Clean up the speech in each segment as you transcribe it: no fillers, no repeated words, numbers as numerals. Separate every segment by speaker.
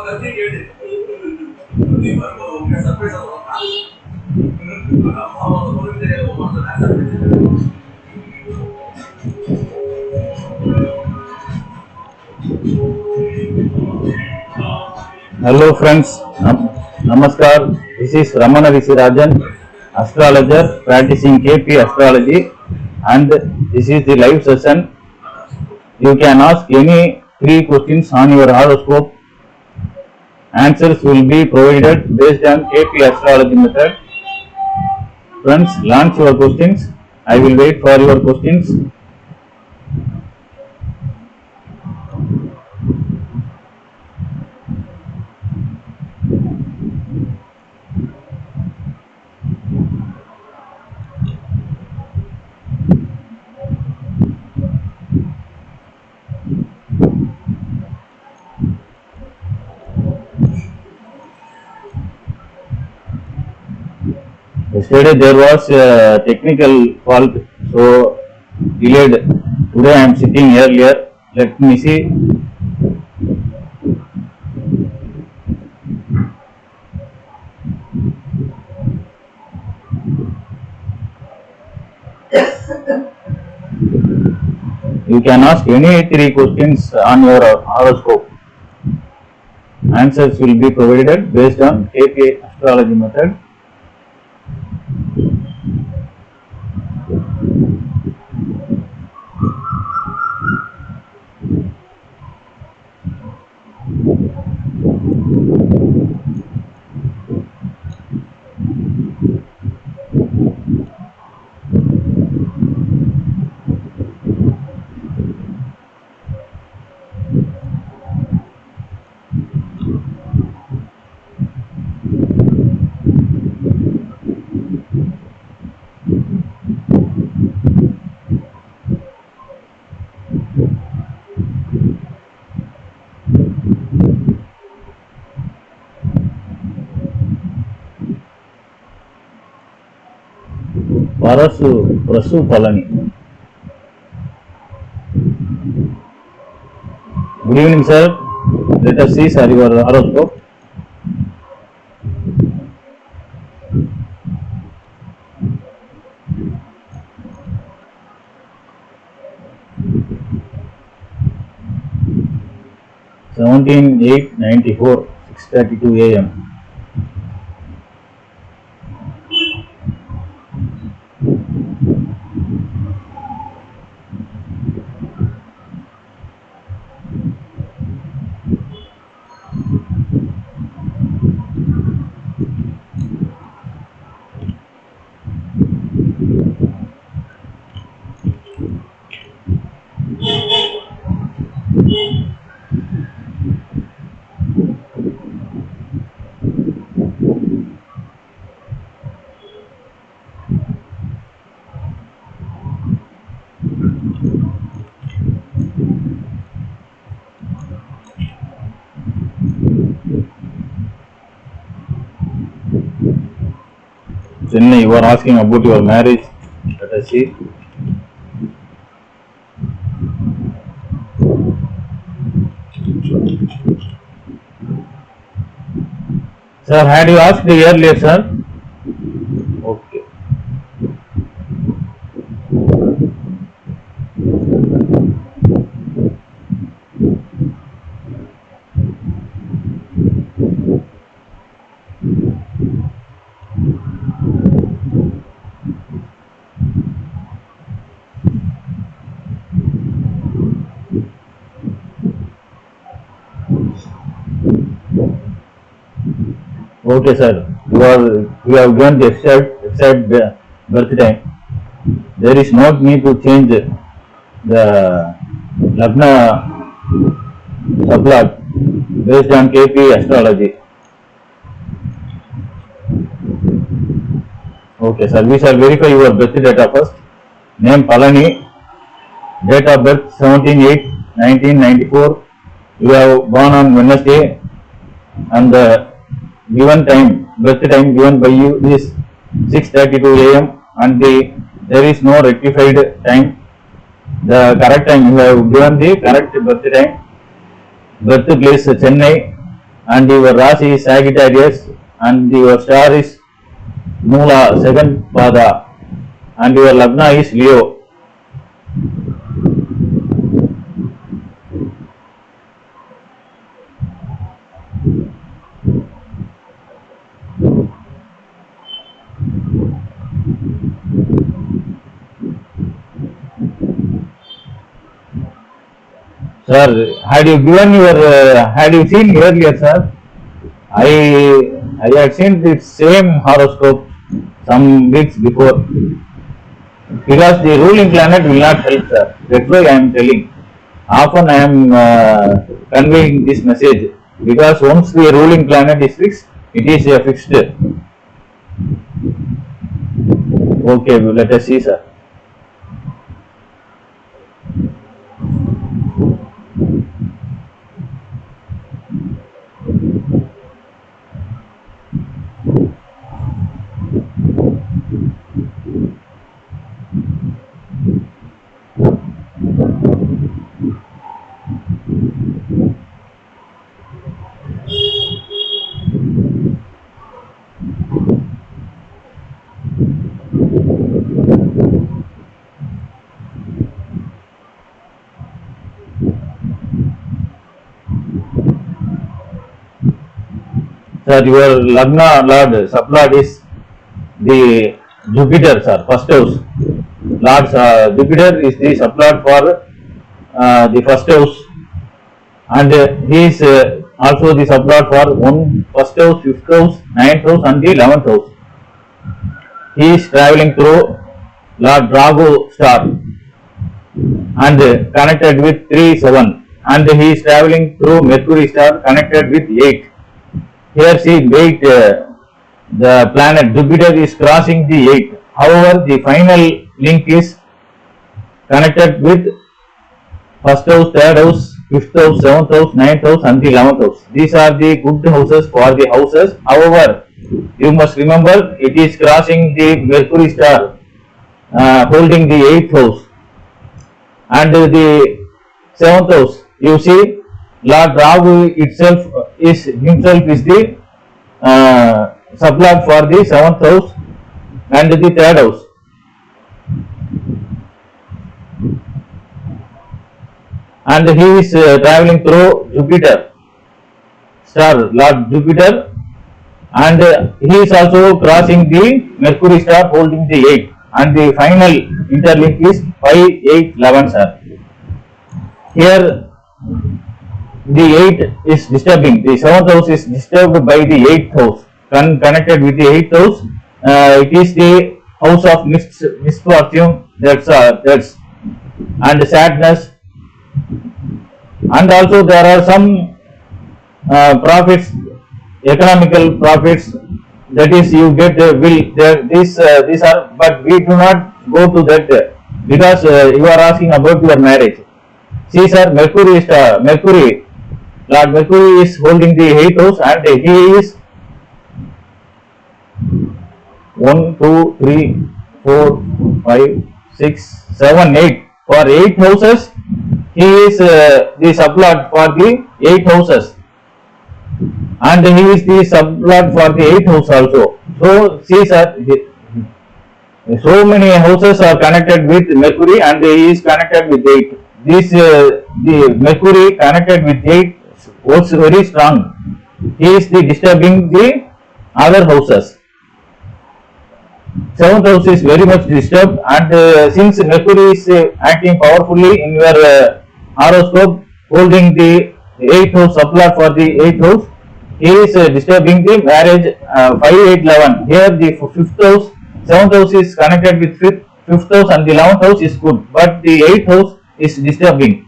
Speaker 1: Hello friends, Namaskar. This is Ramana Rishi Rajan, astrologer practicing KP astrology, and this is the live session. You can ask any 3 questions on your horoscope. Answers will be provided based on KP astrology method. Friends, launch your questions. I will wait for your questions. Yesterday there was a technical fault, so delayed. Today I am sitting earlier. Let me see. You can ask any 3 questions on your horoscope. Answers will be provided based on KP astrology method. Prasu Palani. Good evening, sir. Let us see, sir, your horoscope. Seventeen 8/94, 6:32 a.m. Chennai, you are asking about your marriage. Let us see. Sir, had you asked earlier, sir? Okay. Okay, sir. You have given the exact birth time. There is no need to change the Lagna subplot based on KP astrology. Okay, sir. We shall verify your birth data first. Name Palani. Date of birth 17/8/1994. You have born on Wednesday, and the given time, birth time given by you is 6:32 a.m. and there is no rectified time. The correct time, you have given the correct birth time. Birth place Chennai, and your Rasi is Sagittarius, and your star is Mula, second Pada, and your Lagna is Leo. Sir, had you seen earlier, sir? I had seen the same horoscope some weeks before, because the ruling planet will not help, sir. That's why I am telling. Often I am conveying this message, because once the ruling planet is fixed, it is fixed. Okay, let us see, sir. Sir, your Lagna Lord, Sublord is the Jupiter, sir, first house. Lord Jupiter is the Sublord for the first house, and he is also the Sublord for first house, fifth house, ninth house, and the 11th house. He is traveling through Lord Rahu star and connected with 3-7, and he is traveling through Mercury star connected with 8. Here see 8, the planet Jupiter is crossing the 8. However, the final link is connected with first house, third house, fifth house, seventh house, ninth house, and the 11th house. These are the good houses for the houses. However, you must remember it is crossing the Mercury star, holding the 8th house, and the 7th house. You see, Lord Rahu himself is the sublord for the 7th house and the 3rd house. And he is traveling through Jupiter star, Lord Jupiter, and he is also crossing the Mercury star holding the 8, and the final interlink is 5, 8, 11, sir. Here the 8 is disturbing, the 7th house is disturbed by the 8th house, connected with the 8th house. It is the house of misfortune, that's and sadness, and also there are some profits, economical profits, that is you get these are, but we do not go to that, because you are asking about your marriage. See, sir, Lord Mercury is holding the 8th house, and he is 1, 2, 3, 4, 5, 6, 7, 8. For 8 houses, he is the sublord for the 8 houses, and he is the sublord for the 8th house also. So, see, sir, so many houses are connected with Mercury, and he is connected with 8. The Mercury connected with 8 works very strong. He is disturbing the other houses. 7th house is very much disturbed, and since Mercury is acting powerfully in your horoscope, holding the 8th house, sublord for the 8th house, he is disturbing the marriage 5, 8, 11. Here the 5th house, 7th house is connected with 5th house, and the 11th house is good, but the 8th house is disturbing.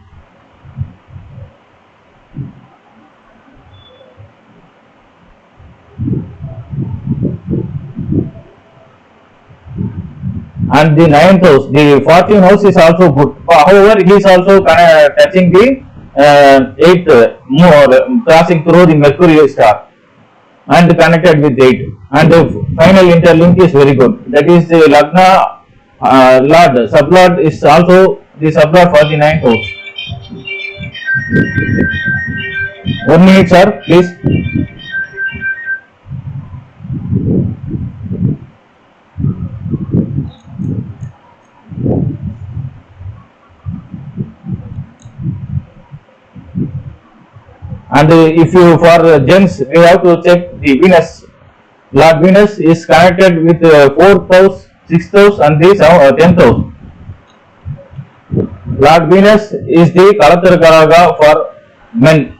Speaker 1: And the 9th house, the fortune house is also good. However, he is also touching the 8th, more crossing through the Mercury star and connected with 8. And the final interlink is very good. That is the Lagna Lord, sublord is also the sublord for the 9th house. 1 minute, sir, please. And if you for gents, we have to check the Venus. Lord Venus is connected with 4th house, 6th house, and the 10th house. Lord Venus is the Kalatarkaraga for men,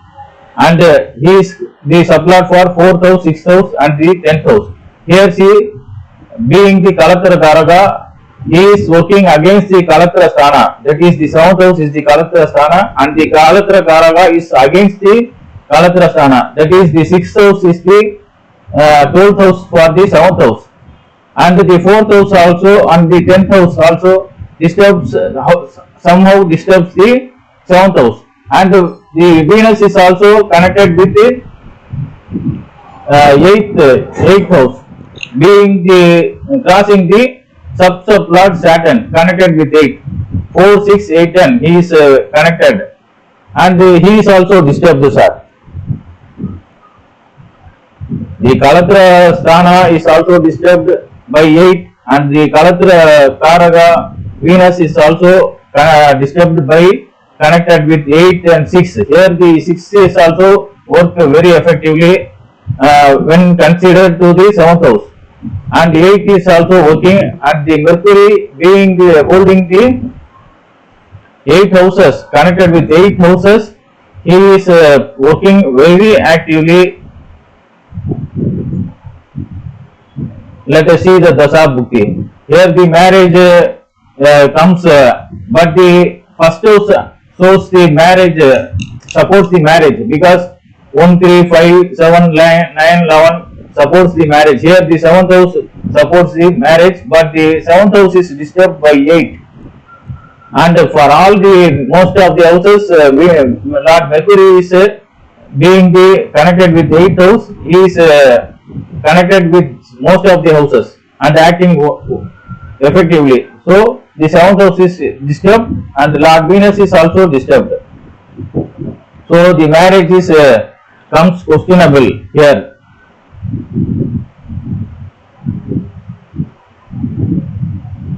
Speaker 1: and he is the sublord for 4th house, 6th house, and the 10th house. Here see, being the Kalatarkaraga, he is working against the Kalatra Sthana. That is, the 7th house is the Kalatra Sthana, and the Kalatra Karaga is against the Kalatra Sthana. That is, the 6th house is the 12th house for the 7th house, and the 4th house also and the 10th house also disturbs, somehow disturbs the 7th house, and the Venus is also connected with the 8th house, being the crossing the Lord Saturn, connected with 8, 4, 6, 8, 10. He is connected, and he is also disturbed, sir. The Kalatra Sthana is also disturbed by 8, and the Kalatra Karaga Venus is also disturbed by connected with 8 and 6. Here the 6 is also work very effectively when considered to the 7th house. And 8 is also working, and the Mercury being holding the 8 houses, connected with 8 houses, he is working very actively. Let us see the Dasa Bhukti. Here the marriage comes, but the first house shows the marriage, supports the marriage, because 1, 3, 5, 7, 9, 11 supports the marriage. Here the 7th house supports the marriage, but the 7th house is disturbed by 8. And for all the most of the houses, Lord Mercury is being the connected with 8th house. He is connected with most of the houses and acting effectively. So the 7th house is disturbed, and Lord Venus is also disturbed. So the marriage is comes questionable here.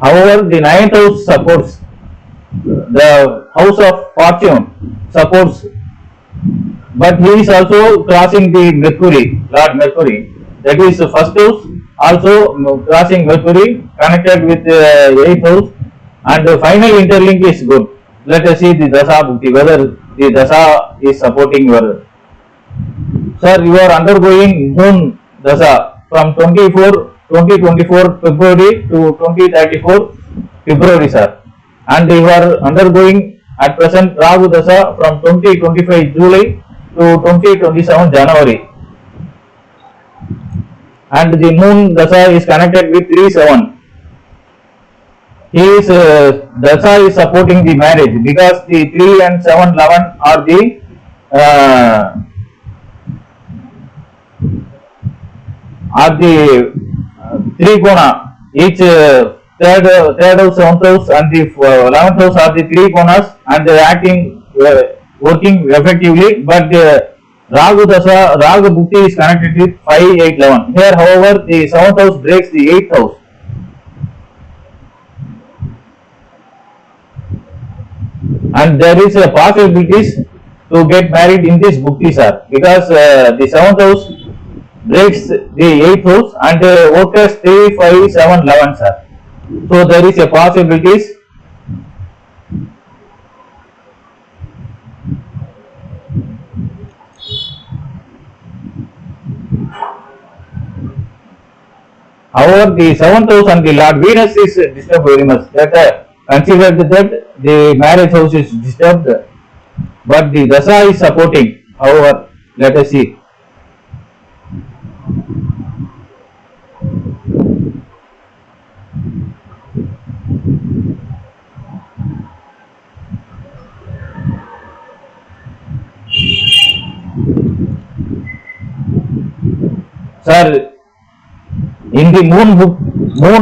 Speaker 1: However, the 9th house supports, the house of fortune supports, but he is also crossing the Mercury, Lord Mercury. That is the first house also crossing Mercury, connected with 8th house, and the final interlink is good. Let us see the Dasa Bhukti, whether the Dasa is supporting your. Sir, you are undergoing Moon Dasa from 2024 February to 2034 February, sir. And you are undergoing at present Rahu Dasa from 2025 July to 2027 January. And the Moon Dasa is connected with 3-7. His Dasa is supporting the marriage, because the 3 and 7, 11 are the Trikona. Each third house, 7th house, and the 11th house are the Trikonas, and they are acting, working effectively. But Rahu Dasa, Rahu Bhukti is connected with 5, 8, 11. Here, however, the 7th house breaks the 8th house. And there is a possibilities to get married in this Bhukti, sir, because the 7th house breaks the 8th house and workers 3, 5, 7, 11, sir. So there is a possibilities. However, the 7th house and the Lord Venus is disturbed very much. That considered that the marriage house is disturbed, but the Dasa is supporting. However, let us see. Sir, in the moon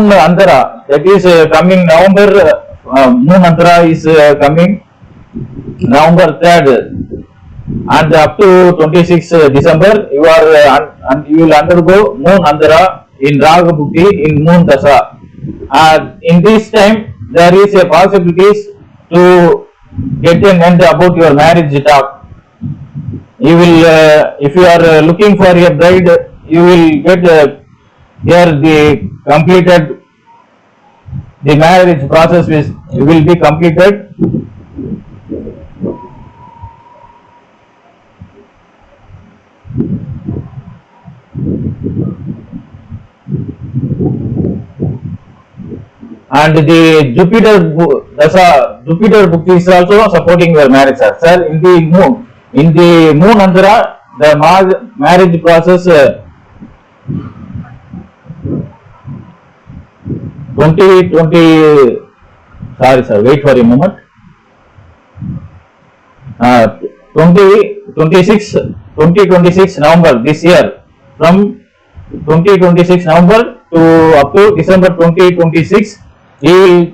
Speaker 1: Antara, that is coming November, moon Antara is coming November 3rd, and up to 26 December, you are you will undergo moon Antara in Raga Bhukti in moon Dasa. In this time, there is a possibilities to get an end about your marriage talk. You will, if you are looking for a bride, you will get here the completed, the marriage process will be completed. And the Jupiter book is also supporting your marriage, sir. Sir, in the moon antara, the marriage process 2020. Sorry, sir. Wait for a moment. 2026 November this year, from 2026 November to up to December 2026, you will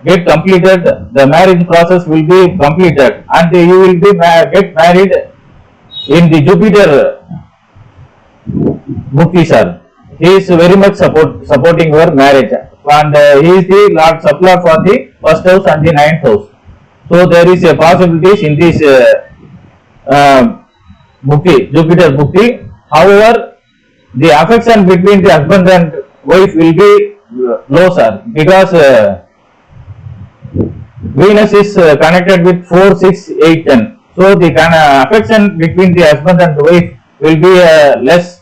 Speaker 1: get completed. The marriage process will be completed, and you will be get married in the Jupiter Mukti, sir. He is very much supporting your marriage, and he is the Lord Support for the first house and the ninth house. So there is a possibilities in this Mukti, Jupiter Mukti. However, the affection between the husband and wife will be low, sir, because Venus is connected with 4, 6, 8, 10. So the affection between the husband and the wife will be less.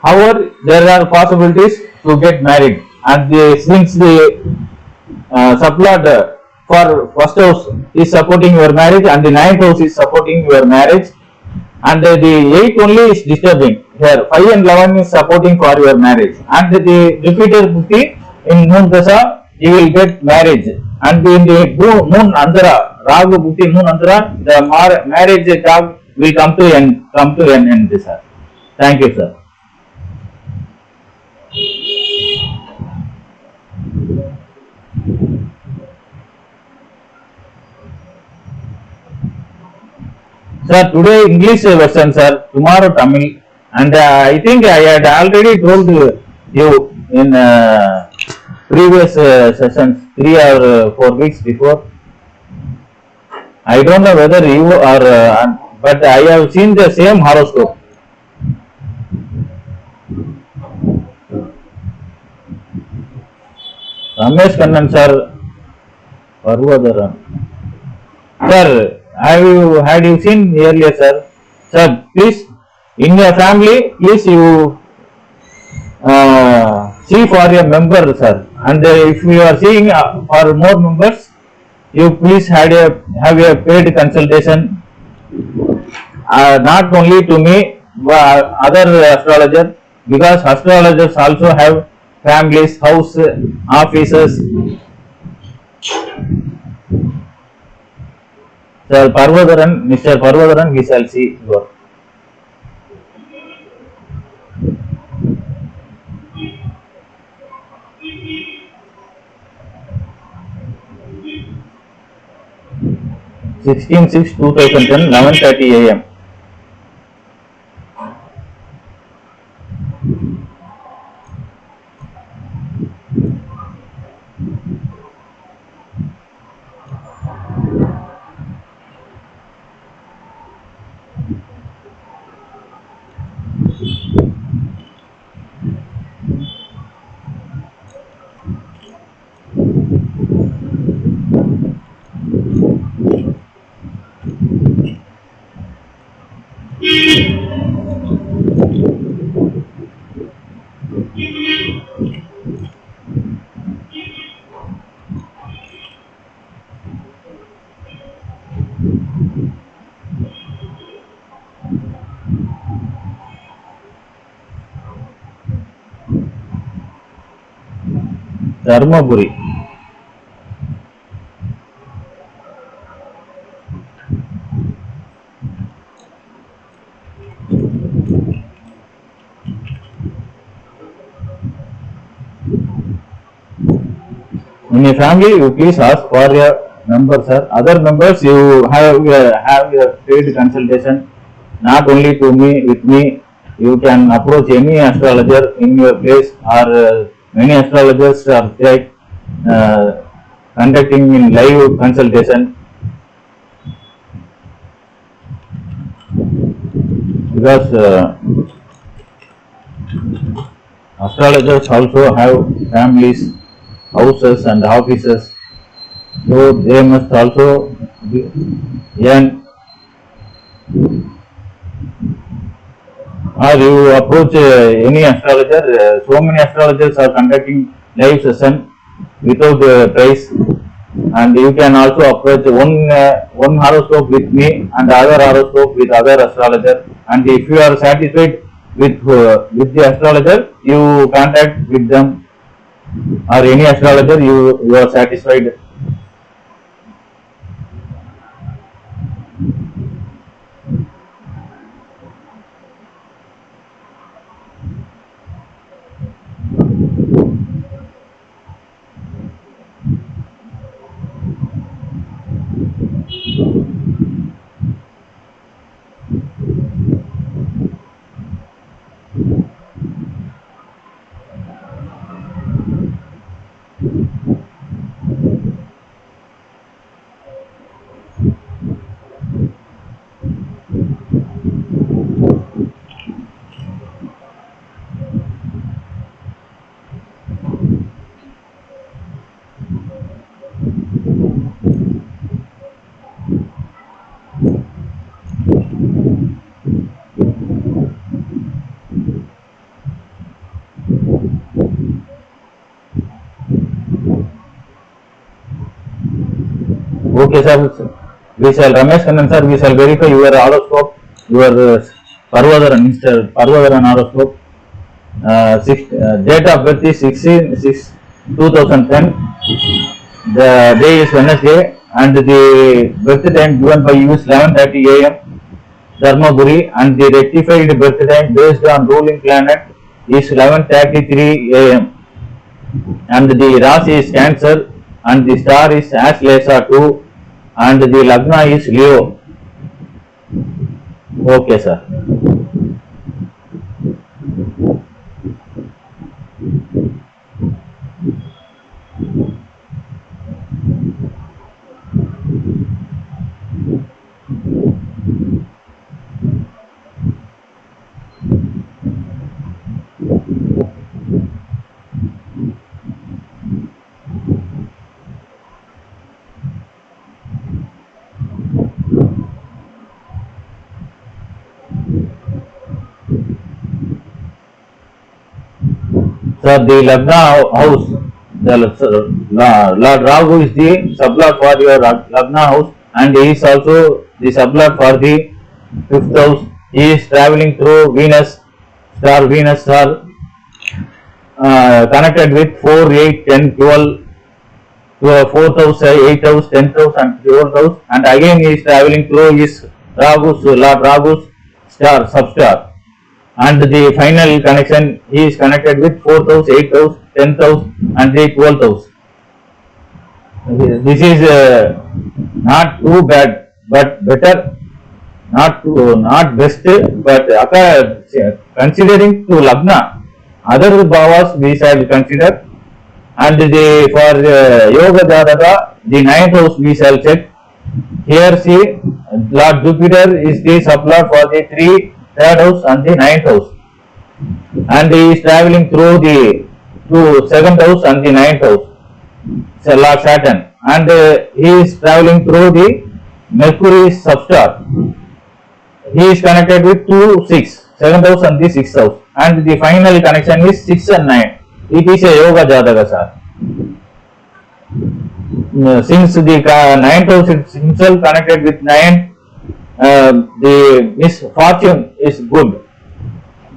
Speaker 1: However, there are possibilities to get married, and since the subplot for first house is supporting your marriage, and the ninth house is supporting your marriage, and the 8 only is disturbing here. 5 and 11 is supporting for your marriage, and the Jupiter Bhuti in Moon Dasa, you will get marriage, and in the Moon Andhra, Rahu Bhuti Moon Andhra, the marriage job will come to end sir. Thank you, sir. Sir, today English version, sir. Tomorrow Tamil, and I think I had already told you in previous sessions 3 or 4 weeks before. I don't know whether you are, but I have seen the same horoscope. Ramesh Kannan, sir. Parvadaran. Sir, had you seen earlier, sir? Sir, please, in your family, please you see for your member, sir. And if you are seeing for more members, you please have a paid consultation, not only to me, but other astrologer, because astrologers also have families, house, offices. Sir Parvadaran, Mr. Parvadaran, we shall see your. (16/6/2010) 11:30 a.m. Dharmaburi. In your family, you please ask for your member, sir. Other members, you have a paid consultation, not only to me, with me. You can approach any astrologer in your place, or many astrologers are conducting in live consultation. because astrologers also have families, houses and offices, so they must also earn. Or you approach any astrologer, so many astrologers are conducting live session without price, and you can also approach one horoscope with me and other horoscope with other astrologer, and if you are satisfied with the astrologer, you contact with them or any astrologer you are satisfied. Okay, sir. We shall Ramesh Kannan, sir. We shall verify your horoscope, your Parvadaran, Mr. Parvadaran horoscope. Date of birth is 16/6/2010. The day is Wednesday, and the birth time given by you is 11:30 a.m. Dharmaburi, and the rectified birth time based on ruling planet is 11:33 a.m. and the Rasi is Cancer, and the star is Ashlesa 2, and the Lagna is Leo. Okay, sir. Sir, the Lagna house, Lord Rahu is the sublord for your Lagna house, and he is also the sublord for the 5th house. He is traveling through Venus, star connected with 4, 8, 10, 12, 4th house, 8th house, 10th house and 12th house, and again he is traveling through his Lord Rahu's star, substar. And the final connection, he is connected with 4th house, 8th house, 10th house and the 12th house. This is not too bad, but better, not best, but considering to Lagna, other bhavas we shall consider, and for Yoga Jataka, the 9th house we shall check. Here see, Lord Jupiter is the sublord for the 3rd house and the 9th house, and he is traveling through the 7th house and the 9th house, so Lord Saturn, and he is traveling through the Mercury substar. He is connected with 2, 6, 7th house and the 6th house, and the final connection is 6 and 9. It is a Yoga Jataka, sir. Since the 9th house is himself connected with 9, the misfortune is good,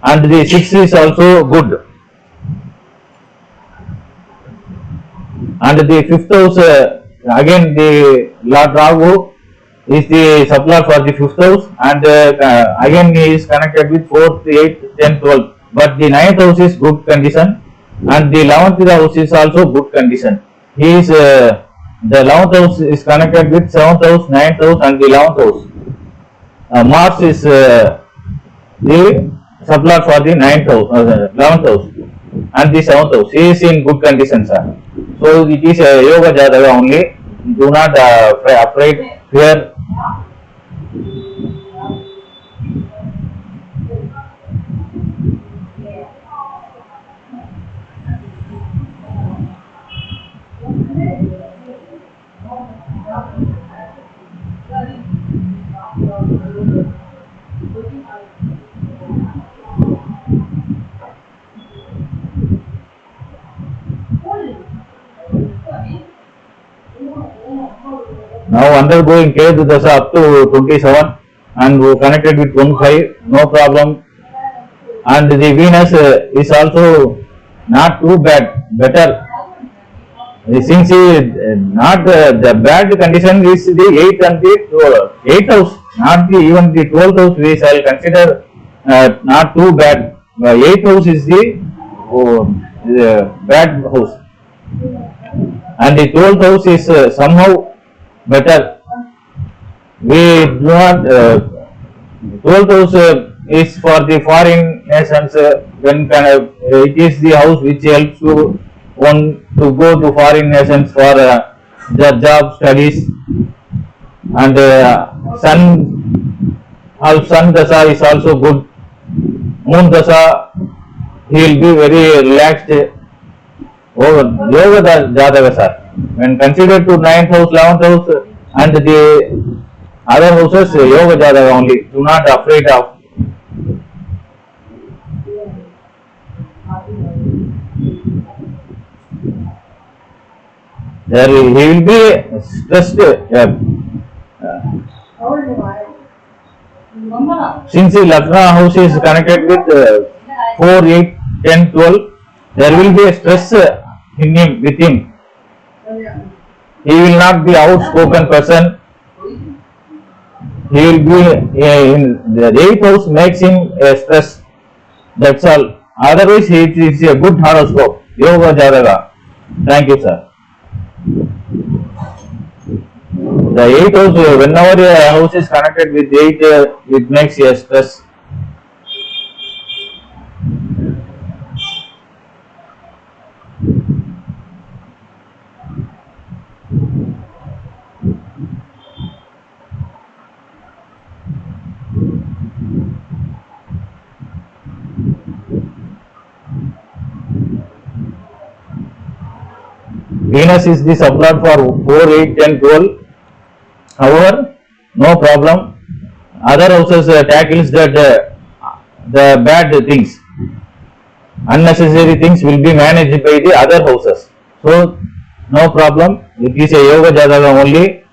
Speaker 1: and the 6 is also good, and the 5th house, again the Lord Rahu is the sublord for the 5th house, and again he is connected with 4th, 8th, 10th, 12th, but the 9th house is good condition, and the 11th house is also good condition. He is the 11th house is connected with 7th house, 9th house and the 11th house. Mars is the sublord for the 9th house, 11th house and the 7th house. He is in good condition, sir. So it is a Yoga Jataka only. Do not fear. Now undergoing Ketu Dasa up to 27 and connected with 1-5, no problem. And the Venus is also not too bad, better. Since not the bad condition is the 8th and the 8th house, not even the 12th house we shall consider not too bad. 8th house is the bad house. And the 12th house is somehow better. We do not 12th house is for the foreign nations when it is the house which helps you one to go to foreign nations for their job studies. And sun dasa is also good. Moon dasa he will be very relaxed. Yoga Jataka sir, when considered to 9th house, 11th house and the other houses, Yoga Jataka only, do not afraid of. There he will be stressed. Since the Lagna house is connected with 4, 8, 10, 12, there will be a stress in him, with him. He will not be outspoken person. He will be in the 8th house makes him a stress. That's all. Otherwise, it is a good horoscope. Yoga Jataka. Thank you, sir. The 8th house, whenever a house is connected with 8, it makes a stress. Venus is the sublord for 4, 8, 10, 12. However, no problem. Other houses tackles that the bad things, unnecessary things will be managed by the other houses. So, no problem. It is a Yoga Jataka only.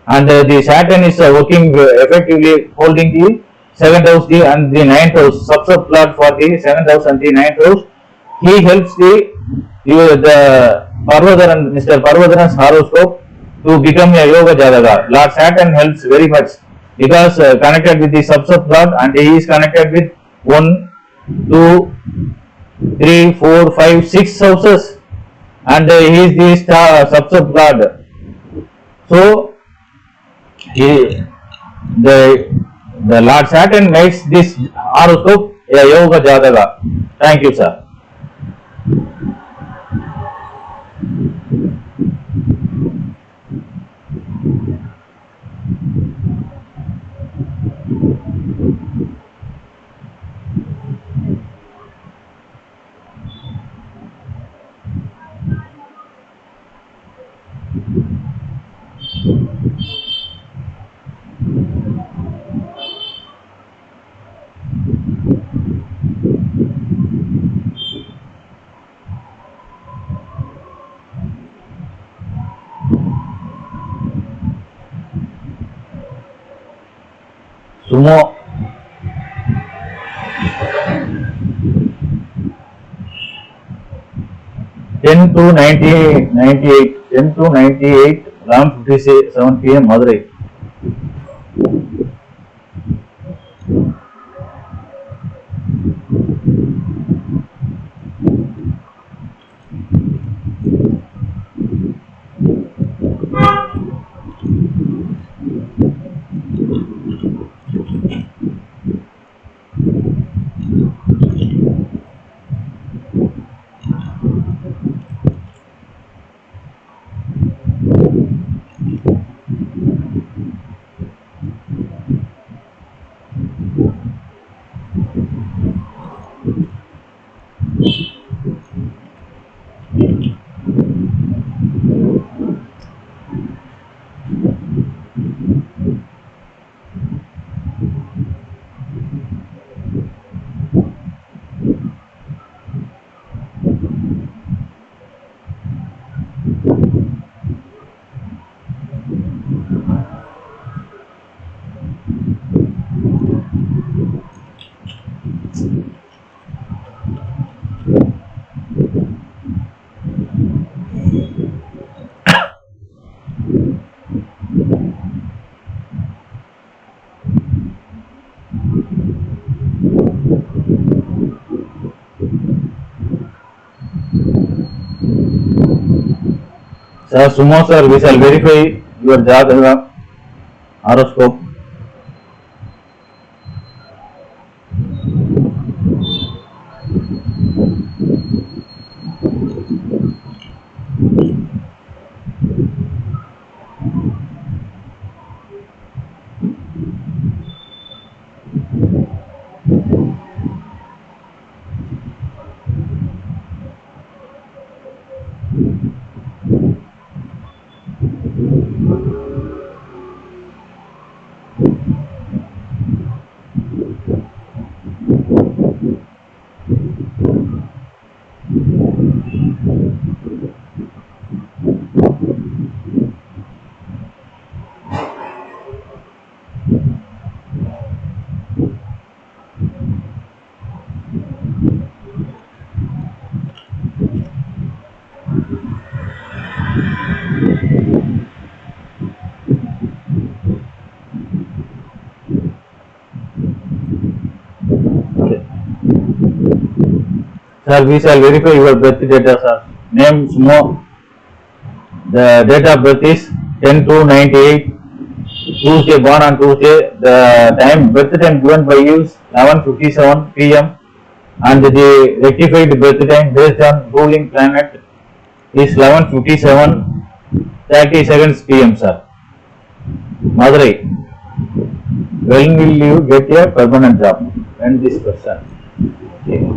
Speaker 1: And the Saturn is working effectively, holding the 7th house and the 9th house, subplot for the 7th house and the 9th house. He helps the Parvadaran, Mr. Parvadaran's horoscope to become a Yoga Jataka. Lord Saturn helps very much because connected with the subplot and he is connected with 1, 2, 3, 4, 5, 6 houses and he is the star subplot. So, the Lord Saturn makes this horoscope a Yoga Jataka. Thank you, sir. Sumo 10 to 98, 10 to 98, around 57 p.m. Madurai. Sir, Sumo sir, we shall verify your Jataka horoscope. Sir, we shall verify your birth data, sir. Name Sumo. The date of birth is 10/2/98. Tuesday, born on Tuesday. The time, birth time given by you is 11:57 p.m. and the rectified birth time based on ruling planet is 11:57:30 seconds p.m. sir. Madurai. When will you get a permanent job? And this person. Okay.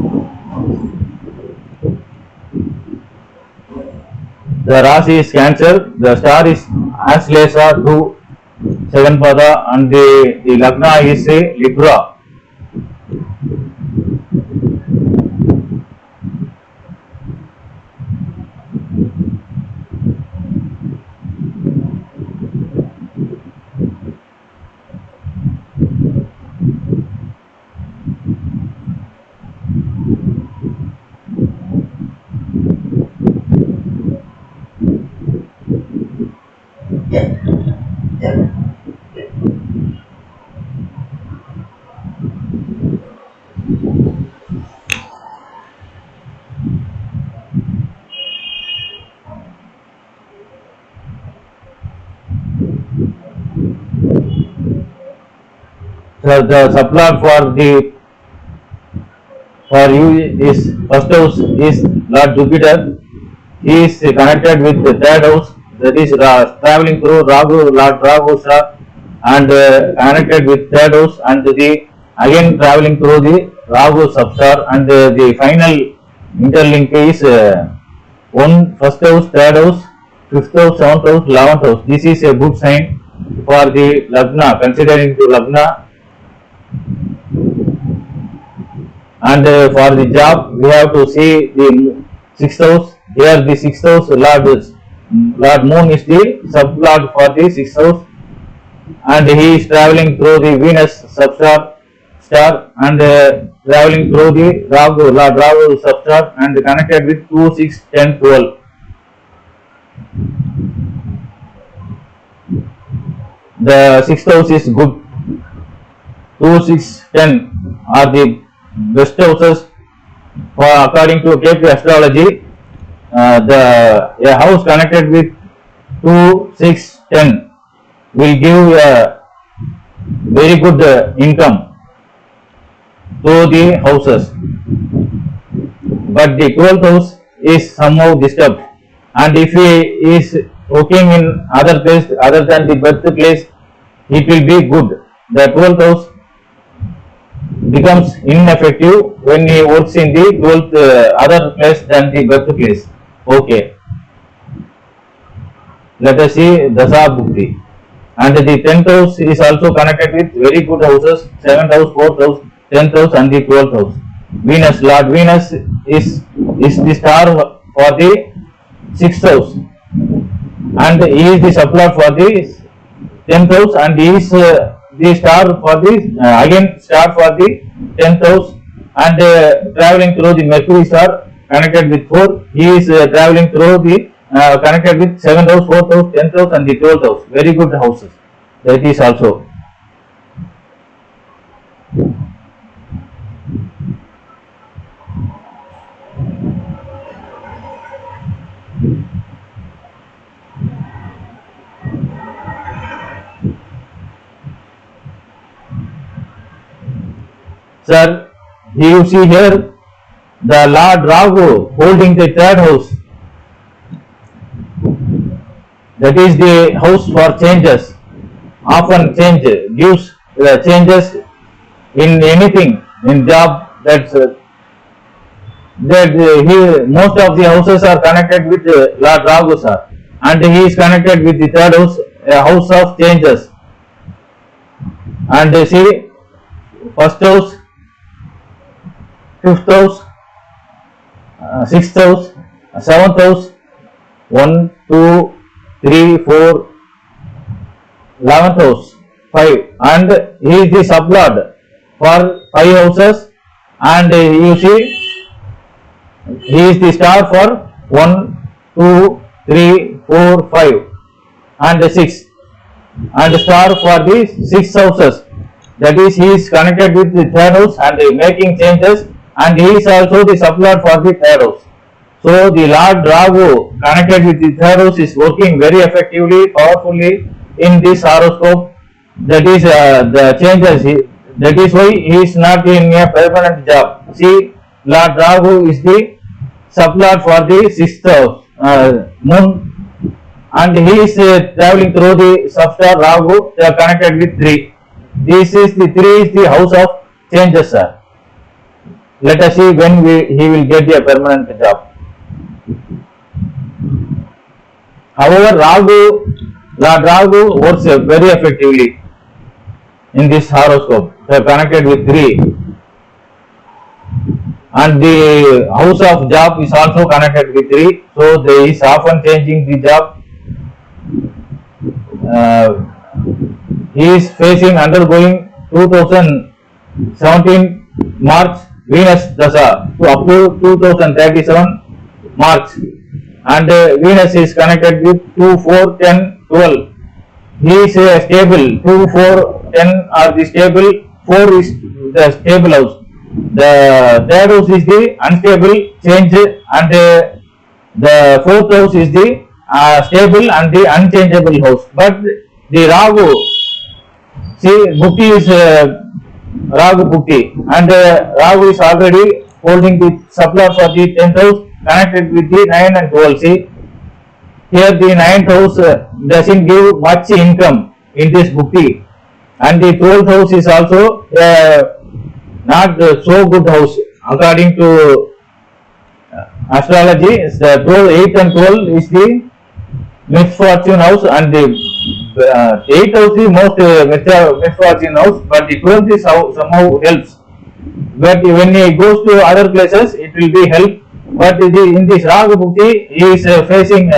Speaker 1: The Rasi is Cancer. The star is Aslesa 2 7 Pada and the Lagna is a Libra. So the subplot for you is first house is Lord Jupiter. He is connected with the third house, that is traveling through Lord Rahu star and connected with third house and the again traveling through the Rahu substar and the final interlink is first house, third house, fifth house, seventh house, 11th house. This is a good sign for the Lagna, considering to Lagna. And for the job, we have to see the sixth house. Here, the sixth house, Lord Moon is the sublord for the sixth house, and he is traveling through the Venus substar star and traveling through the Lord Rahu substar and connected with 2, 6, 10, 12. The sixth house is good. 2, 6, 10 are the best houses for according to KP astrology. A house connected with 2, 6, 10 will give a very good income to the houses, but the 12th house is somehow disturbed, and if he is working in other place other than the birthplace, it will be good. The 12th house becomes ineffective when he works in the 12th other place than the birthplace. Okay. Let us see Dasa Bhukti. And the 10th house is also connected with very good houses, 7th house, 4th house, 10th house and the 12th house. Venus, Lord Venus is the star for the 6th house and he is the sublord for the 10th house and he is the star for the again star for the 10th house and traveling through the Mercury star connected with 4. He is traveling through the connected with 7th house, 4th house, 10th house and the 12th house. Very good houses. That is also. Sir, you see here the Lord Rahu holding the third house. That is the house for changes. Often change gives changes in anything, in job. Most of the houses are connected with Lord Rahu, sir, and he is connected with the third house, a house of changes. And see, first house, fifth house, sixth house, seventh house, 1, 2, 3, 4, 11th house, 5, and he is the sublord for 5 houses, and you see he is the star for 1, 2, 3, 4, 5 and 6, and star for the 6 houses. That is, he is connected with the third house and making changes, and he is also the sublord for the third house. So the Lord Rahu connected with the third house is working very effectively, powerfully in this horoscope. That is the changes. That is why he is not in a permanent job. See, Lord Rahu is the sublord for the sixth house, moon, and he is traveling through the substar Rahu. They are connected with 3. This is the 3 is the house of changes, sir. Let us see when he will get a permanent job. However, Lord Rahu works very effectively in this horoscope. They are connected with 3. And the house of job is also connected with 3. So there is often changing the job. He is undergoing 2017 March Venus Dasa to up to 2037 March, and Venus is connected with 2, 4, 10, 12. He is stable. 2, 4, 10 are the stable. 4 is the stable house. The third house is the unstable change, and the fourth house is the stable and the unchangeable house. But the Rahu, see, Bhukti is Rahu Bhukti, and Rahu is already holding the sublord for the 10th house, connected with the 9 and 12. See, here the 9th house doesn't give much income in this Bhukti, and the 12th house is also not so good house according to astrology. The 8th and 12 is the misfortune house, and the 8th house is most misfortune house, but the 12th is somehow helps. But when he goes to other places, it will be help. But in this Rahu Bhukti, he is facing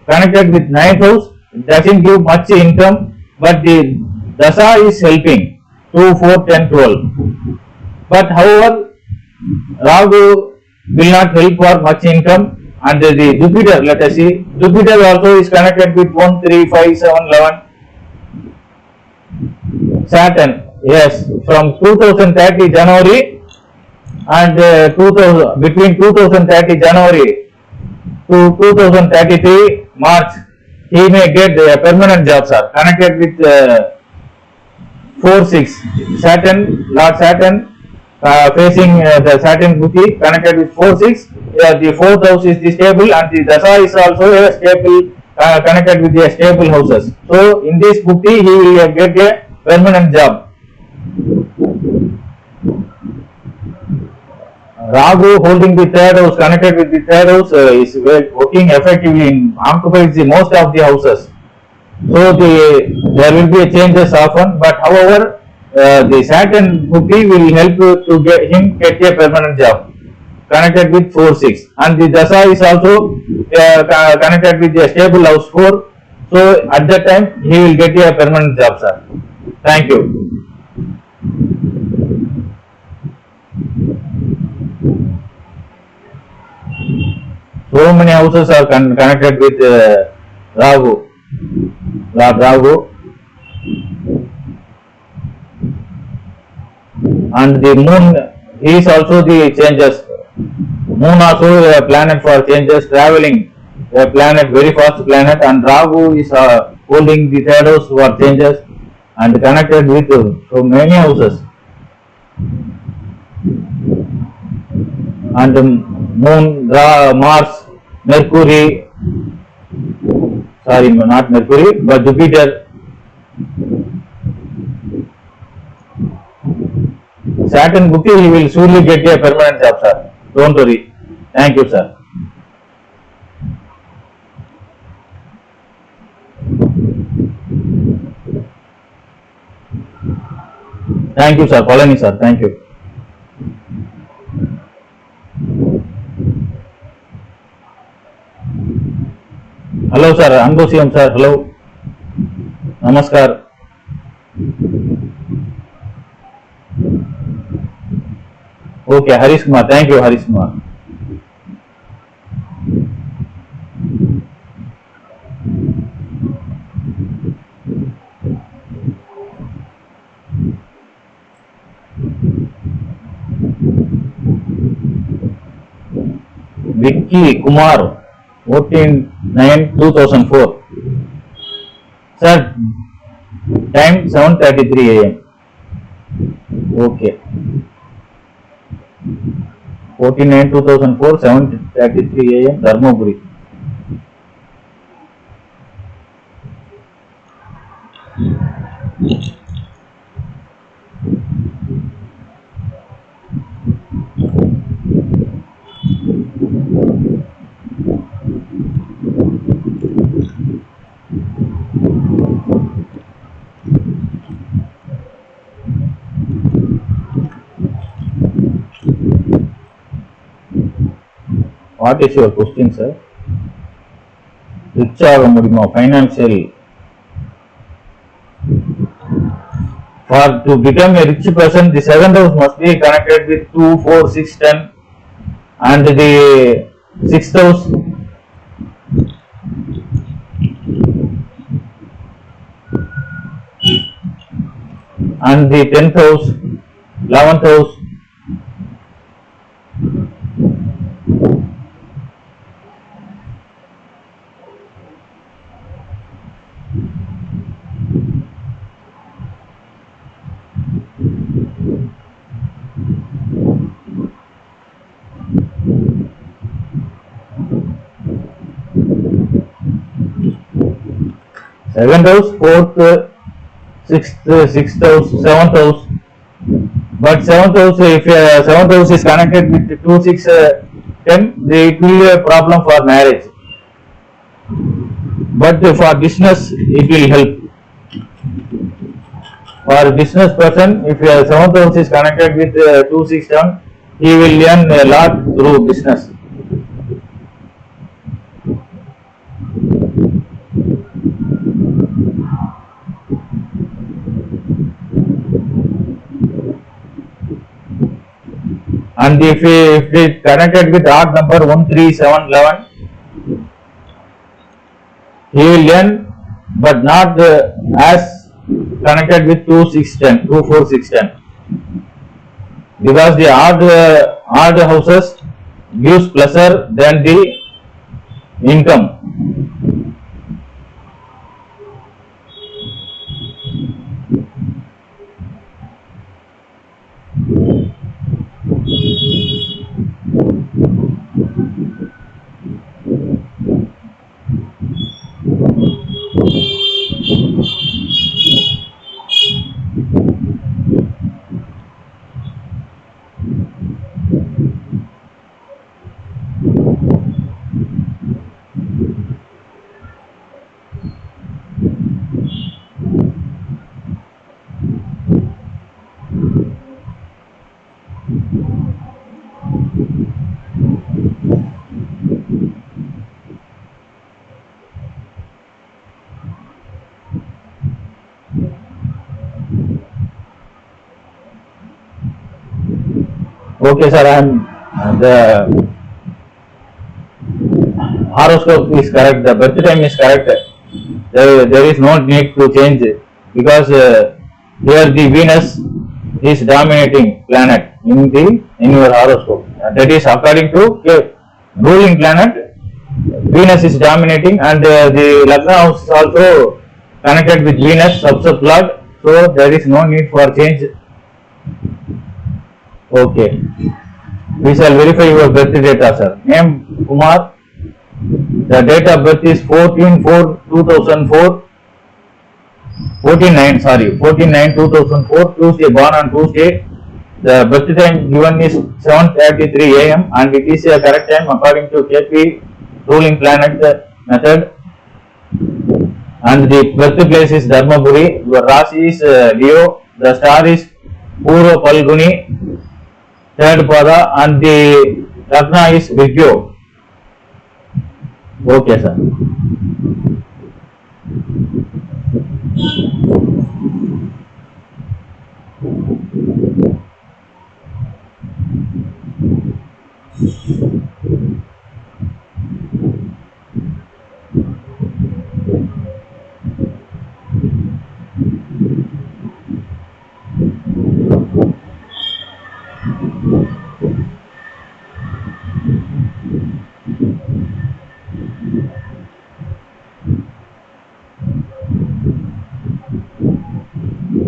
Speaker 1: connected with 9th house, doesn't give much income, but the Dasa is helping 2, 4, 10, 12. But however, Rahu will not help for much income. And the Jupiter, let us see, Jupiter also is connected with 1, 3, 5, 7, 11. Saturn, yes, from 2030 January and between 2030 January to 2033 March, he may get a permanent job, sir, connected with 4, 6. Saturn, Lord Saturn, facing the Saturn Bhukti, connected with 4, 6. The 4th house is the stable, and the Dasa is also a stable, connected with the stable houses. So in this Bhukti, he will get a permanent job. Rahu holding the 3rd house, connected with the 3rd house, is working effectively in occupies the most of the houses. So there will be changes often, but however, the Saturn Bhukti will help to get a permanent job, connected with 4, 6, and the Dasa is also connected with the stable house 4. So at that time he will get a permanent job, sir. Thank you. So many houses are connected with Rahu, Lord Rahu, and the moon, he is also the changes. Moon also a planet for changes, traveling, a planet, very fast planet, and Rahu is holding the 3rd house for changes and connected with so many houses. and Moon, Mars, Mercury, sorry, not Mercury, but Jupiter, Saturn book, he will surely get a permanent job, sir. Don't worry. Thank you, sir. Thank you, sir. Colony, sir. Thank you. Hello, sir. Angosium, sir. Hello. Namaskar. Okay, Harish Kumar. Thank you, Harish Kumar. Vicky Kumar, 14/9/2004. Sir, time 7:33 a.m. Okay. 14/9/2004, 7:33 a.m. Dharmapuri. What is your question, sir? Rich ஆக முடியுமா? Financial. For to become a rich person, the seventh house must be connected with 2, 4, 6, 10, and the sixth house and the 10th house, 11th house. Second house, fourth, sixth house, seventh house. But seventh house, if seventh house is connected with 2, 6, 10, it will be a problem for marriage. But for business, it will help. For a business person, if seventh house is connected with 2, 6, 7, he will earn a lot through business. And if it connected with odd number 1, 3, 7, 11, he will earn, but not as connected with 2, 6, 10, 2, 4, 6, 10. Because the odd houses gives pleasure than the income. Okay, sir, the horoscope is correct, the birth time is correct. There is no need to change because here the Venus is dominating planet in your horoscope. That is according to ruling planet. Venus is dominating, and the Lagna house is also connected with Venus, subscript Lord. So there is no need for change. Okay. We shall verify your birth data, sir. Name Kumar. The date of birth is 14/4/2004. 14/9/2004. Tuesday, born on Tuesday. The birth time given is 7:33 a.m. and it is a correct time according to KP ruling planet method. And the birthplace is Dharmaburi. Your Rasi is Leo. The star is Puro Palguni, third pada, and the Lagna is Vigyo. Okay, sir.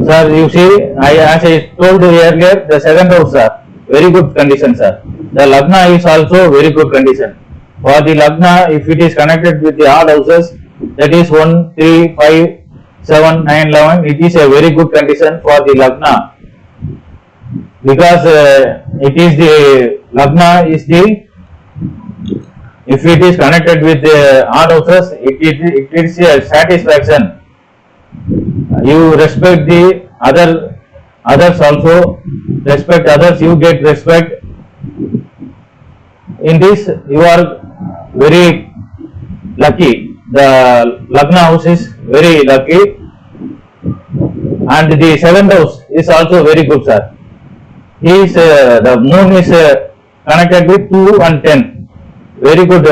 Speaker 1: Sir, you see, as I told you earlier, the second house, sir, very good condition, sir. The Lagna is also very good condition. For the Lagna, if it is connected with the odd houses, that is 1, 3, 5, 7, 9, 11, it is a very good condition for the Lagna. Because it is the Lagna is the, if it is connected with the odd houses, it is a satisfaction. You respect the others also, respect others, you get respect. In this, you are very lucky. The Lagna house is very lucky, and the seventh house is also very good, sir. The moon is connected with 2 and 10, very good,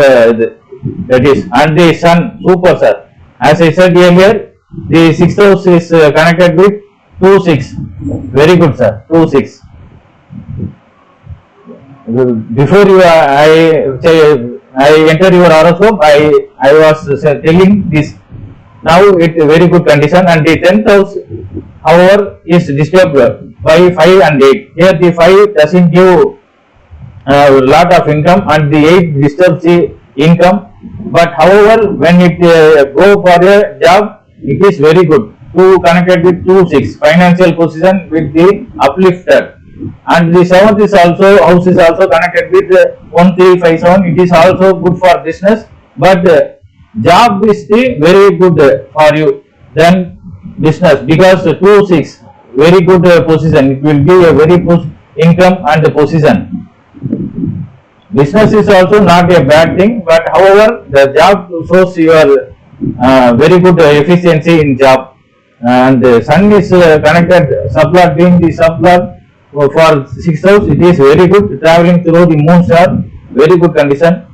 Speaker 1: that is, and the sun, super, sir. As I said earlier, the sixth house is connected with 2, 6, very good, sir, 2, 6. Before I enter your horoscope, I was telling this. Now it very good condition, and the 10th house, however, is disturbed by 5 and 8. Here the 5 doesn't give a lot of income, and the 8 disturbs the income. But however, when it go for a job, it is very good. 2 connected with 2, 6, financial position with the uplifter. And the 7th is also, house is also connected with 1, 3, 5, 7. It is also good for business, but job is the very good for you than business, because 2, 6, very good position. It will give a very good income and position. Business is also not a bad thing, but however, the job shows your very good efficiency in job. And the sun is connected, sublord being the sublord for 6th house, it is very good, traveling through the moon star, very good condition.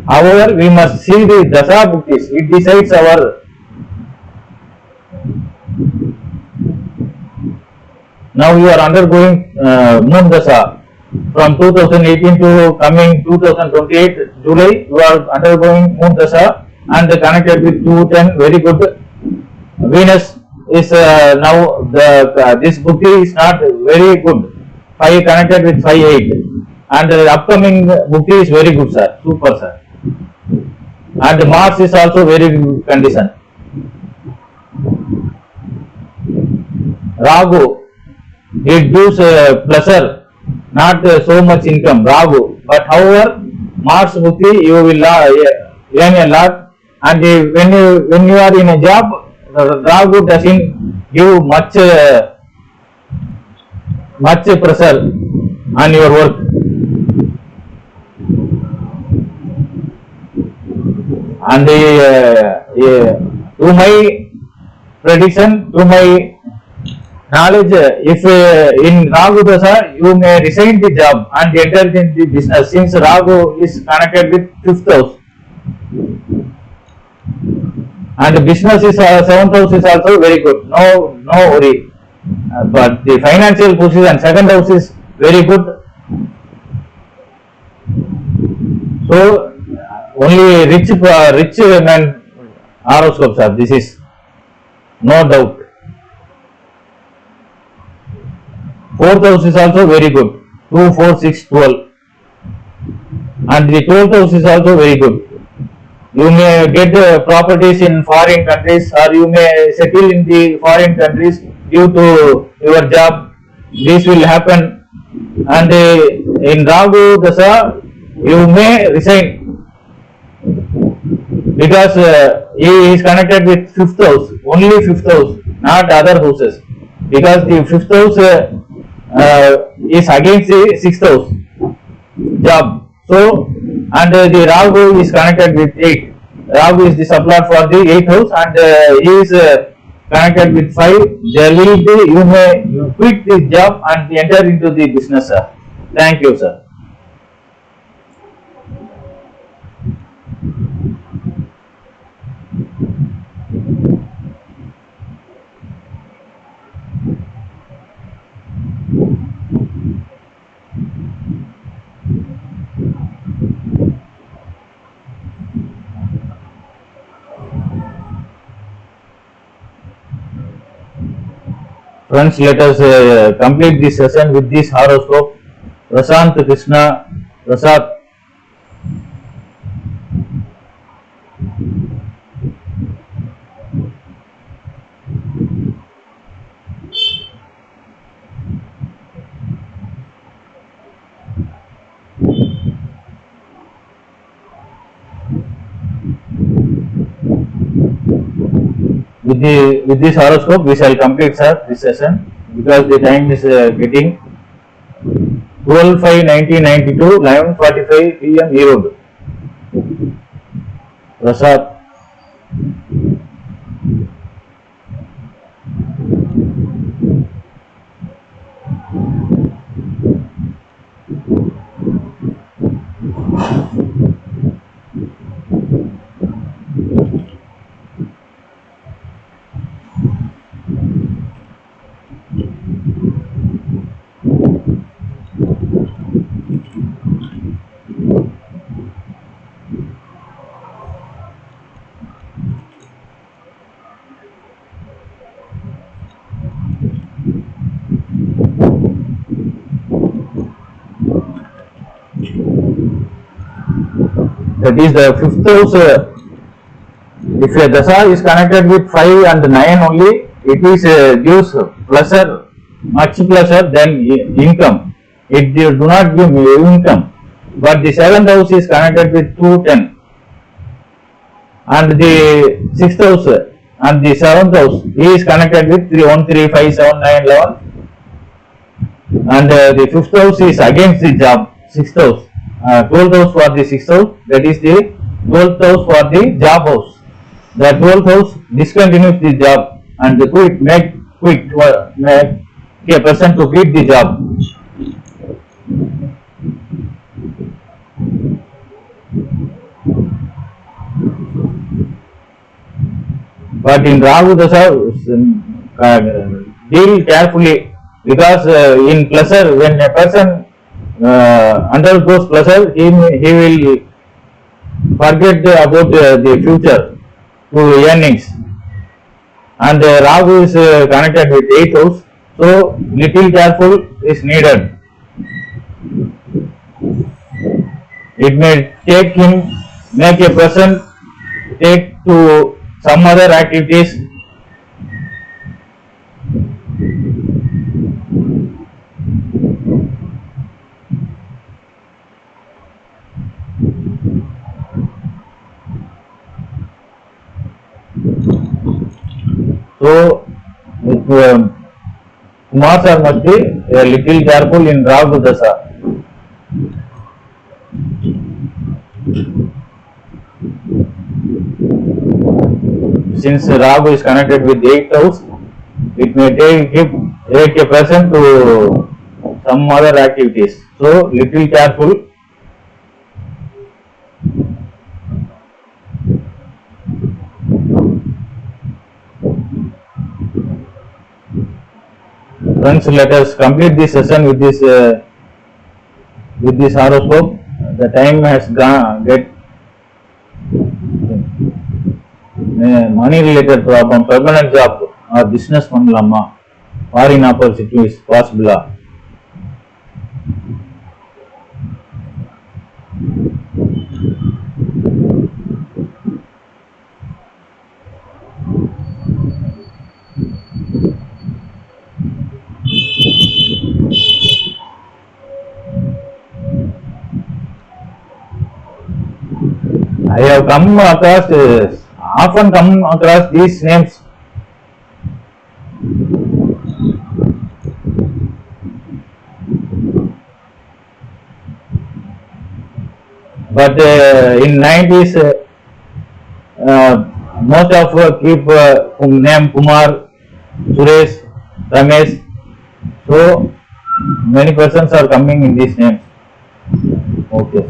Speaker 1: However, we must see the Dasa Bhuktis, it decides our now you are undergoing moon Dasa from 2018 to coming 2028 July, you are undergoing moon Dasa and connected with 210, very good. Venus is now this Bhukti is not very good. 5 connected with 5, 8, and the upcoming Bhukti is very good, sir, super, sir. And Mars is also very good condition. Rahu, it gives pleasure, not so much income, Rahu. But however, Mars Bhukti, you will earn a lot, and when you are in a job, Rahu doesn't give much pressure on your work. And to my prediction, to my knowledge, if in Rahu Dasa, you may resign the job and enter in the business, since Rahu is connected with 5th house. And the business is 7th house is also very good, no worry. But the financial position, 2nd house is very good. So only rich man horoscope, sir, this is no doubt. 4th house is also very good, 2, 4, 6, 12. And the 12th house is also very good. You may get properties in foreign countries, or you may settle in the foreign countries due to your job. This will happen. And in Rahu Dasa, you may resign because he is connected with 5th house, only 5th house, not other houses. Because the 5th house is against the 6th house job. So, and the Rahu is connected with 8. Rahu is the subplot for the 8th house, and he is connected with 5. There will be, you may quit the job and enter into the business, sir. Thank you, sir. Friends, let us complete this session with this horoscope. Prashant Krishna Prasad. With this horoscope, we shall complete, sir, this session, because the time is getting 12/5/1992, 11:45 p.m. Erode. Prasad. That is the 5th house. If a dasa is connected with 5 and 9 only, it is gives pleasure, much pleasure than income. It do not give income. But the 7th house is connected with 2, 10. And the 6th house and the 7th house is connected with 3, 1, 3, 5, 7, 9, 11. And the 5th house is against the job, 6th house. 12th house for the 6th house, that is the 12th house for the job house. The 12th house discontinues the job and make a person to quit the job. But in Rahu Dasa, deal carefully, because in pleasure, when a person undergoes pleasure, he will forget about the future to earnings. And Rahu is connected with 8th house, so little careful is needed. It may make a person take to some other activities. So, Kumar sir must be a little careful in Rahu Dasa. Since Rahu is connected with 8th house, it may take a person to some other activities. So, little careful. Friends, let us complete this session with this horoscope. The time has gone. Money related problem, permanent job or business பண்ணலாமா, foreign opportunity is possible. I have come across, often come across these names. But in 90s, most of keep name Kumar, Suresh, Ramesh. So many persons are coming in these names. Okay.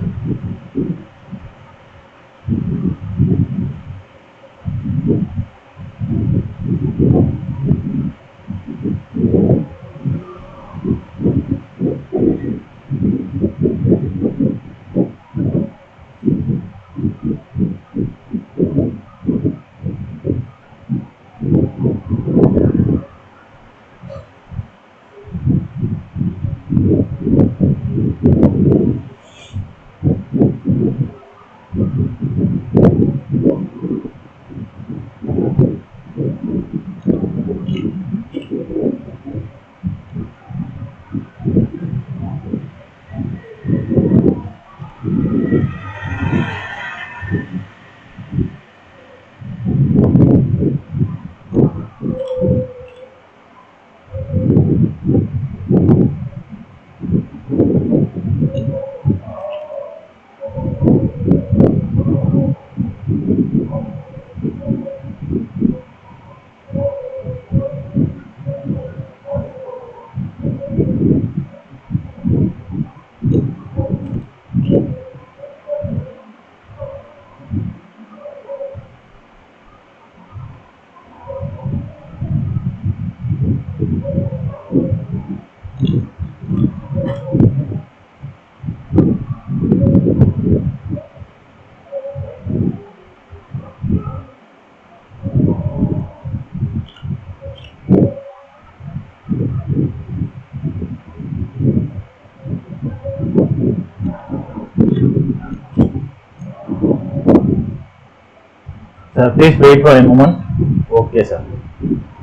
Speaker 1: Sir, please wait for a moment. Okay, sir.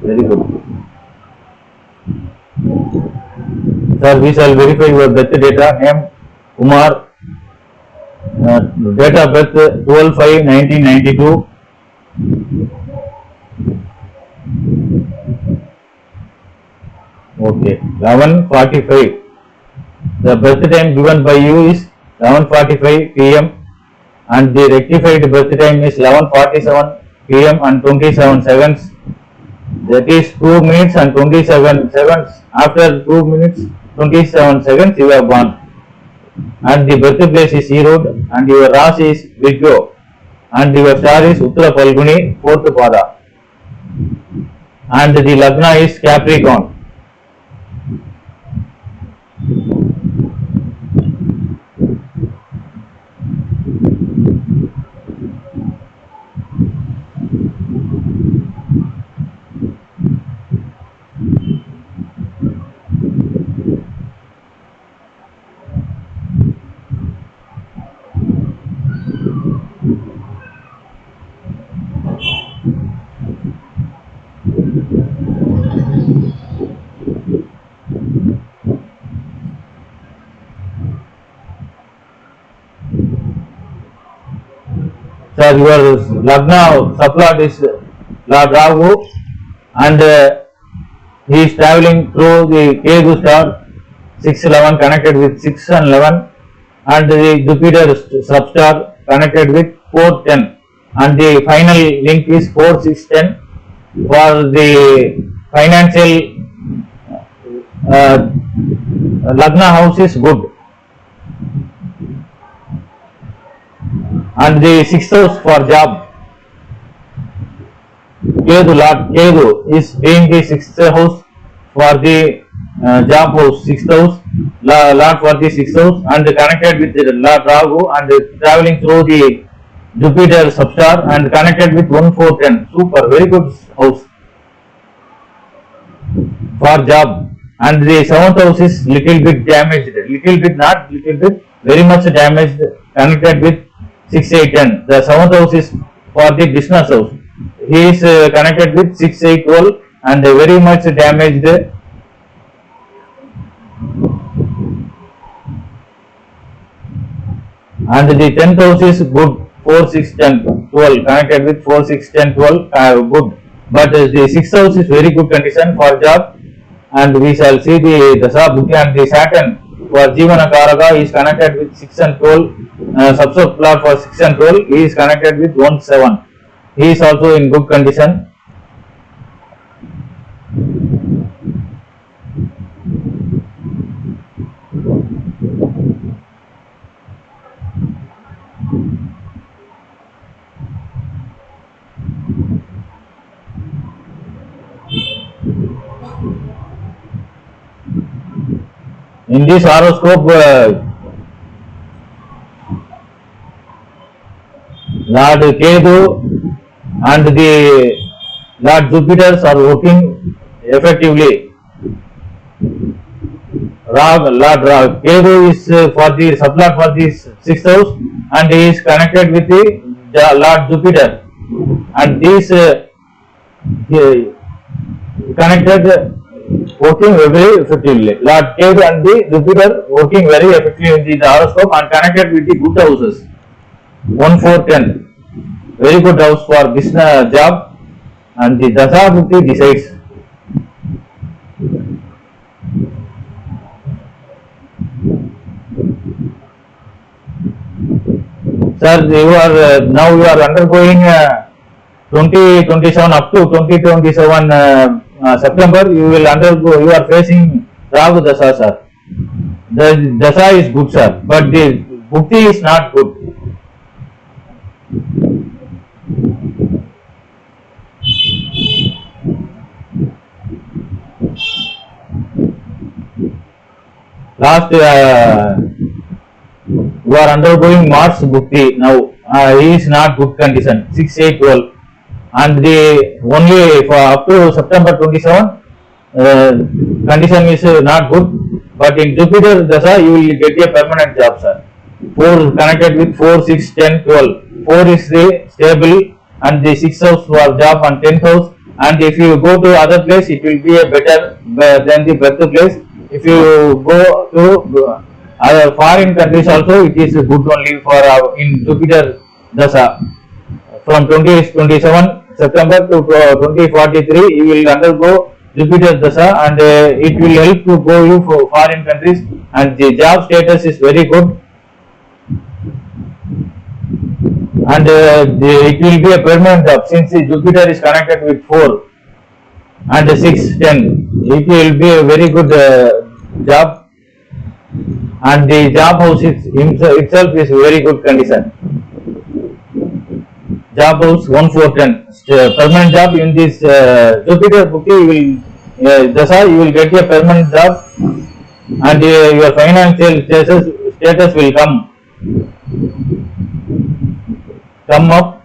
Speaker 1: Very good. Sir, we shall verify your birth data. Name Kumar. Date of birth 12/5/1992. Okay, 11:45. The birth time given by you is 11:45 p.m. and the rectified birth time is 11:47 p.m. and 27 seconds. That is 2 minutes and 27 seconds. After 2 minutes 27 seconds you are born. And the birthplace is Erode and your Rasi is Virgo and your star is Uttara Falguni, 4th Pada. And the Lagna is Capricorn. Sir, your Lagna subplot is Lord Rahu and he is travelling through the Ketu star 611 connected with 6 and 11 and the Jupiter substar connected with 410 and the final link is 4610 for the financial Lagna house is good. And the 6th house for job. Ketu, Lord Ketu is being the 6th house for the job house, 6th house, Lord for the 6th house and connected with the Lord Rahu and travelling through the Jupiter substar and connected with 1410. Super, very good house for job. And the 7th house is little bit damaged, little bit, not little bit, very much damaged, connected with 6, 8, 10. The 7th house is for the business house. He is connected with 6, 8, 12 and very much damaged. And the 10th house is good, 4, 6, 10, 12, connected with 4, 6, 10, 12, good. But the 6th house is very good condition for job, and we shall see the Dasa Bhuti and the Saturn for Jivana Karaka is connected with 6 and 12, subset plot for 6 and 12, he is connected with 1, 7. He is also in good condition. In this horoscope, Lord Ketu and the Lord Jupiter are working effectively. Lord Ketu is for the subplot for the 6th house, and he is connected with the Lord Jupiter, and these connected working very effectively. Lord Ketu and the Jupiter working very effectively in the horoscope and connected with the good houses. 1, 4, 10. Very good house for business job, and the Dasa Bhukti decides. Sir, now you are undergoing 2027 up to 2027 September. You will undergo. You are facing Rahu Dasa, sir. The Dasa is good, sir, but the Bhukti is not good. Last, you are undergoing Mars Bhukti now. He is not good condition. 6, 8, 12, and the only for up to September 27 condition is not good. But in Jupiter Dasa, you will get a permanent job, sir. 4 connected with 4, 6, 10, 12. 4 is the stable, and the 6th house for job and 10th house. And if you go to other place, it will be a better than the birthplace. If you go to other foreign countries also, it is good only for in Jupiter Dasa. From 2027 September to 2043, you will undergo Jupiter Dasa, and it will help to go you for foreign countries, and the job status is very good, and it will be a permanent job since the Jupiter is connected with 4 and 6, 10. It will be a very good job, and the job house itself is very good condition. Job house 1, 4, 10. Permanent job in this Jupiter Bhukti Dasa, you will get a permanent job, and your financial status will come up.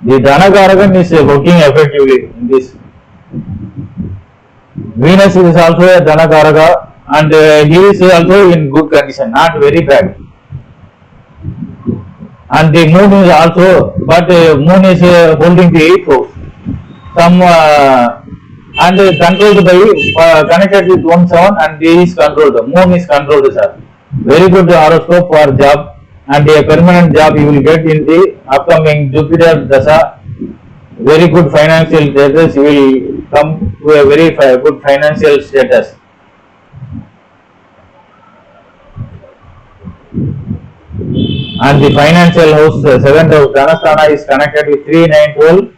Speaker 1: The Dhanakarakan is working effectively in this. Venus is also a Dhanakaraka, and he is also in good condition, not very bad. And the moon is also, but moon is holding the 8th house. Some and controlled by connected with 1, 7, and he is controlled. The moon is controlled, sir. Very good horoscope for job, and a permanent job you will get in the upcoming Jupiter Dasa. Very good financial status, you will come to a very good financial status. And the financial house, 7th house, Dhanasthana is connected with 3, 9, 12.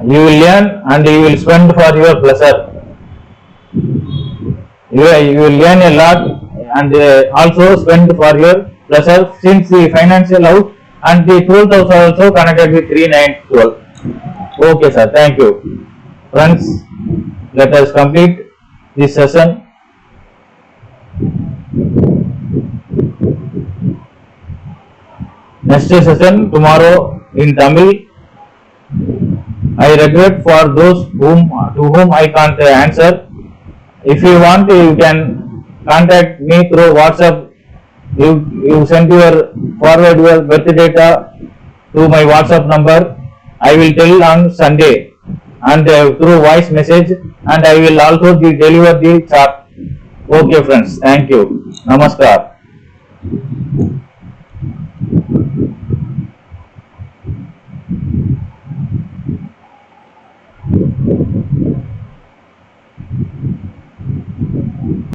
Speaker 1: You will learn and you will spend for your pleasure. You will learn a lot and also spend for your pleasure, since the financial house and the 12th house are also connected with 3, 9, 12. Okay, sir. Thank you. Friends, let us complete this session. Next session tomorrow in Tamil. I regret for those to whom I can't answer. If you want, you can contact me through WhatsApp. You send forward your birth data to my WhatsApp number. I will tell on Sunday and through voice message, and I will also deliver the chart. Okay friends, thank you. Namaskar.